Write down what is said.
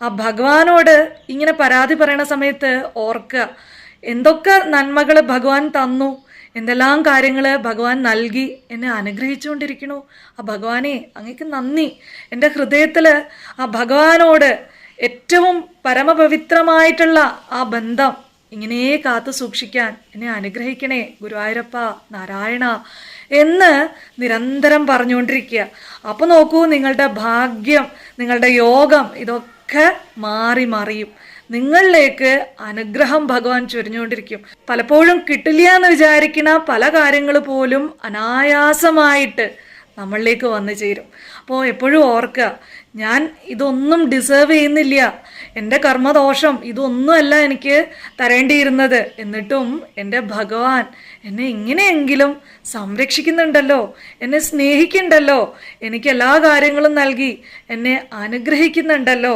ആ ഭഗവാനോട് ഇങ്ങനെ പരാതി പറയണ സമയത്ത് ഓർക്കുക, എന്തൊക്കെ നന്മകൾ ഭഗവാൻ തന്നു, എന്തെല്ലാം കാര്യങ്ങൾ ഭഗവാൻ നൽകി എന്നെ അനുഗ്രഹിച്ചുകൊണ്ടിരിക്കണു. ആ ഭഗവാനെ അങ്ങേക്ക് നന്ദി. എൻ്റെ ഹൃദയത്തിൽ ആ ഭഗവാനോട് ഏറ്റവും പരമപവിത്രമായിട്ടുള്ള ആ ബന്ധം ഇങ്ങനെ കാത്തു സൂക്ഷിക്കാൻ എന്നെ അനുഗ്രഹിക്കണേ ഗുരുവായൂരപ്പ നാരായണ എന്ന് നിരന്തരം പറഞ്ഞുകൊണ്ടിരിക്കുക. അപ്പോൾ നോക്കൂ, നിങ്ങളുടെ ഭാഗ്യം, നിങ്ങളുടെ യോഗം ഇതൊക്കെ മാറി മറിയും. നിങ്ങളിലേക്ക് അനുഗ്രഹം ഭഗവാൻ ചൊരിഞ്ഞുകൊണ്ടിരിക്കും. പലപ്പോഴും കിട്ടില്ല എന്ന് വിചാരിക്കുന്ന പല കാര്യങ്ങൾ പോലും അനായാസമായിട്ട് നമ്മളിലേക്ക് വന്നു ചേരും. അപ്പോൾ എപ്പോഴും ഓർക്കുക, ഞാൻ ഇതൊന്നും ഡിസേർവ് ചെയ്യുന്നില്ല, എൻ്റെ കർമ്മദോഷം ഇതൊന്നുമല്ല എനിക്ക് തരേണ്ടിയിരുന്നത്, എന്നിട്ടും എൻ്റെ ഭഗവാൻ എന്നെ ഇങ്ങനെയെങ്കിലും സംരക്ഷിക്കുന്നുണ്ടല്ലോ, എന്നെ സ്നേഹിക്കുന്നുണ്ടല്ലോ, എനിക്ക് എല്ലാ കാര്യങ്ങളും നൽകി എന്നെ അനുഗ്രഹിക്കുന്നുണ്ടല്ലോ.